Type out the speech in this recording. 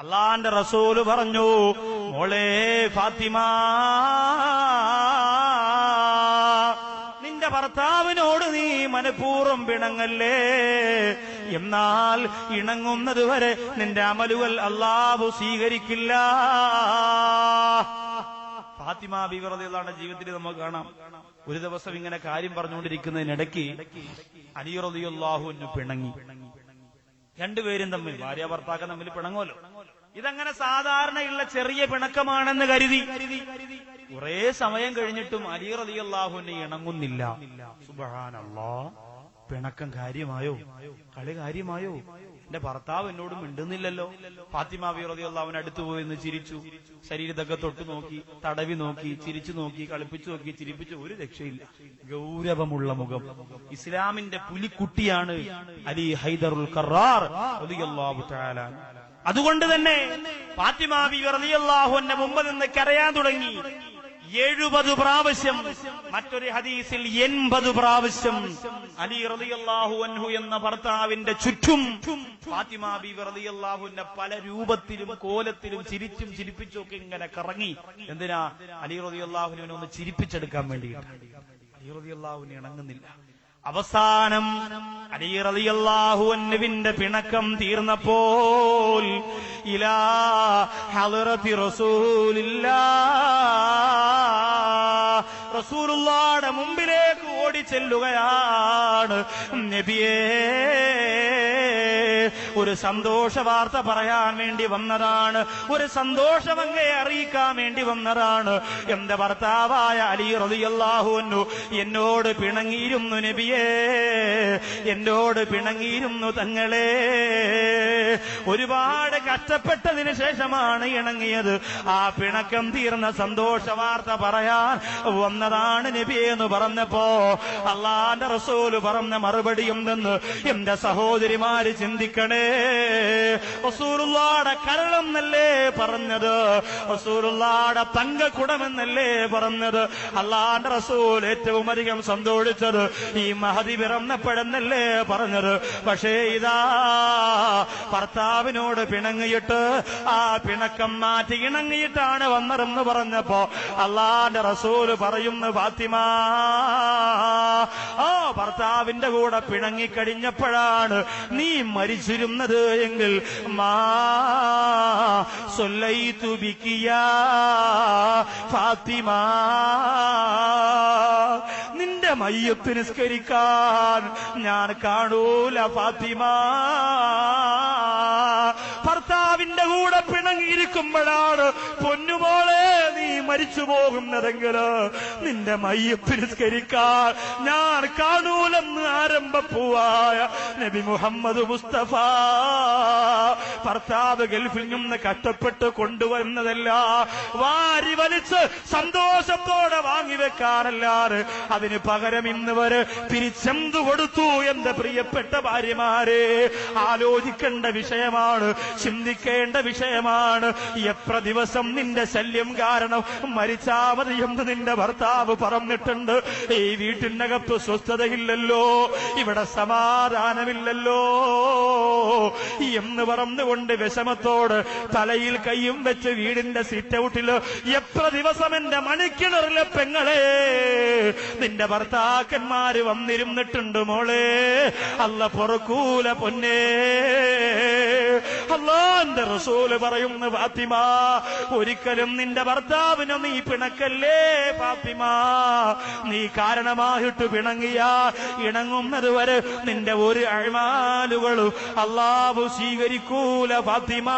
അള്ളാന്റെ റസൂല് പറഞ്ഞു, മോളെ ഫാത്തിമ, നിന്റെ ഭർത്താവിനോട് നീ മനഃപൂർവ്വം പിണങ്ങല്ലേ. എന്നാൽ ഇണങ്ങുന്നത് വരെ നിന്റെ അമലുകൾ അല്ലാഹു സ്വീകരിക്കില്ല. ഫാത്തിമ ബീവി റളിയല്ലാഹു അൻഹ ജീവിതത്തിൽ നമുക്ക് കാണാം. ഒരു ദിവസം ഇങ്ങനെ കാര്യം പറഞ്ഞുകൊണ്ടിരിക്കുന്നതിനിടയ്ക്ക് അലി റളിയല്ലാഹു അൻഹു പിണങ്ങി. രണ്ടുപേരും തമ്മിൽ, ഭാര്യ ഭർത്താക്കൾ തമ്മിൽ പിണങ്ങുമല്ലോ. ഇതങ്ങനെ സാധാരണയുള്ള ചെറിയ പിണക്കമാണെന്ന് കരുതി കുറെ സമയം കഴിഞ്ഞിട്ടും അലി റളിയല്ലാഹു അൻഹു ഇണങ്ങുന്നില്ല. സുബ്ഹാനല്ലാഹ്, പിണക്കം കാര്യമായോ? കളി കാര്യമായോ? എന്റെ ഭർത്താവ് എന്നോട് മിണ്ടുന്നില്ലല്ലോ. ഫാത്തിമ ബീവി റളിയല്ലാഹു അൻഹ അടുത്തു പോയി എന്ന് ചിരിച്ചു. ശരീരത്തൊക്കെ തൊട്ടു നോക്കി, തടവി നോക്കി, ചിരിച്ചു നോക്കി, കളിപ്പിച്ചു നോക്കി, ചിരിപ്പിച്ചു. ഒരു രക്ഷയില്ല. ഗൗരവമുള്ള മുഖം. ഇസ്ലാമിന്റെ പുലിക്കുട്ടിയാണ് അലി ഹൈദറുൽ ഖറാർ റളിയല്ലാഹു തആല. അതുകൊണ്ട് തന്നെ ഫാത്തിമ ബീവി റളിയല്ലാഹു അൻഹ മുമ്പ് നിന്ന് കരയാൻ തുടങ്ങി. 70 പ്രാവശ്യം, മറ്റൊരു ഹദീസിൽ 80 പ്രാവശ്യം അലി റളിയല്ലാഹു അൻഹു എന്ന ഭർത്താവിന്റെ ചുറ്റും ഫാത്തിമ ബീവി റളിയല്ലാഹു അൻഹ പല രൂപത്തിലും കോലത്തിലും ചിരിച്ചും ചിരിപ്പിച്ചും ഒക്കെ ഇങ്ങനെ കറങ്ങി. എന്തിനാ? അലി റളിയല്ലാഹു അൻഹുവിനെ ഒന്ന് ചിരിപ്പിച്ചെടുക്കാൻ വേണ്ടിയിട്ട്. അലി റളിയല്ലാഹു അൻഹു ഇണങ്ങുന്നില്ല. അവസാനം അലി റളിയല്ലാഹു അൻഹുവിന്റെ പിണക്കം തീർന്നപ്പോൾ ഇലാ ഹളറത്തി റസൂലുള്ളാഹിയുടെ മുമ്പിലേക്ക് ഓടിച്ചെല്ലുകയാണ്. നബിയേ, ഒരു സന്തോഷ വാർത്ത പറയാൻ വേണ്ടി വന്നതാണ്, ഒരു സന്തോഷം അങ്ങയെ അറിയിക്കാൻ വേണ്ടി വന്നതാണ്. എന്റെ ഭർത്താവായ അലി റളിയല്ലാഹു അൻഹു എന്നോട് പിണങ്ങിയിരുന്നു നബിയേ, എന്നോട് പിണങ്ങിയിരുന്നു തങ്ങളെ. ഒരുപാട് കഷ്ടപ്പെട്ടതിന് ശേഷമാണ് ഇണങ്ങിയത്. ആ പിണക്കം തീർന്ന സന്തോഷ വാർത്ത പറയാൻ വന്നതാണ് നബിയെ എന്ന് പറഞ്ഞപ്പോ അള്ളാന്റെ റസൂല് പറഞ്ഞ മറുപടിയും നിന്ന് എന്റെ സഹോദരിമാര് ചിന്തിക്കണേ. റസൂലുള്ളാഹിയുടെ കരളെന്നല്ലേ പറഞ്ഞത്? റസൂലുള്ളാഹിയുടെ തങ്കക്കുടമെന്നല്ലേ പറഞ്ഞത്? അള്ളാന്റെ റസൂൽ ഏറ്റവും അധികം സന്തോഷിച്ചത് ഈ മഹദി പിറന്നപ്പോഴെന്നല്ലേ പറഞ്ഞത്? പക്ഷേ ഇതാ ഭർത്താവിനോട് പിണങ്ങിയിട്ട് ആ പിണക്കം മാറ്റി ഇണങ്ങിയിട്ടാണ് വന്നതെന്ന് പറഞ്ഞപ്പോ അള്ളാന്റെ റസൂല് പറയുന്നു, ഫാത്തിമ, ആ ഭർത്താവിന്റെ കൂടെ പിണങ്ങിക്കഴിഞ്ഞപ്പോഴാണ് നീ മരിച്ചിരുന്നത് എങ്കിൽ മാ സല്ലൈതു ബികിയാ ഫാത്തിമ, നിന്റെ മയ്യത്ത് നിസ്കരിക്കാൻ ഞാൻ കാണൂല ഫാത്തിമ. ഭർത്താവിന്റെ കൂടെ പിണങ്ങിയിരിക്കുമ്പോഴാണ് പൊന്നുമോളെ നീ മരിച്ചു പോകുന്നതെങ്കിൽ നിന്റെ മയ്യത്ത് നിസ്കരിക്കാൻ ഞാൻ കാണൂലെന്ന് ആരംഭപ്പൂവായ നബി മുഹമ്മദ് മുസ്തഫ. ഭർത്താവ് ഗൾഫിൽ നിന്ന് കഷ്ടപ്പെട്ട് കൊണ്ടുവരുന്നതല്ല വാരി വലിച്ച് സന്തോഷത്തോടെ വാങ്ങിവെക്കാനല്ലാതെ അതിന് പകരം ഇന്ന് വരെ തിരിച്ചെന്തു കൊടുത്തു? എന്റെ പ്രിയപ്പെട്ട ഭാര്യമാരെ, ആലോചിക്കേണ്ട വിഷയമാണ്, ചിന്തിക്കേണ്ട വിഷയമാണ്. എത്ര ദിവസം നിന്റെ ശല്യം കാരണം മരിച്ചാ മതി എന്ന് നിന്റെ ഭർത്താവ് പറഞ്ഞിട്ടുണ്ട്. ഈ വീട്ടിനകത്ത് സ്വസ്ഥതയില്ലല്ലോ, ഇവിടെ സമാധാനമില്ലല്ലോ എന്ന് പറഞ്ഞുകൊണ്ട് വിഷമത്തോട് തലയിൽ കൈയും വെച്ച് വീടിന്റെ സിറ്റ് ഔട്ടില് എത്ര ദിവസം എന്റെ മണിക്കിണറിലെ പെങ്ങളെ നിന്റെ ഭർത്താക്കന്മാര് വന്നിരുന്നിട്ടുണ്ട് മോളെ. അല്ല പൊറുക്കൂല പൊന്നേ. അല്ലാഹുവിന്റെ റസൂല് പറയുന്നു, ഫാത്തിമ, ഒരിക്കലും നിന്റെ ഭർത്താവിനെ നീ പിണക്കല്ലേ ഫാത്തിമ. നീ കാരണമായിട്ട് പിണങ്ങിയ ഇണങ്ങുന്നത് വരെ നിന്റെ ഒരു അഅ്മാലുകളും അല്ലാഹു സ്വീകരിക്കൂല ഫാത്തിമ.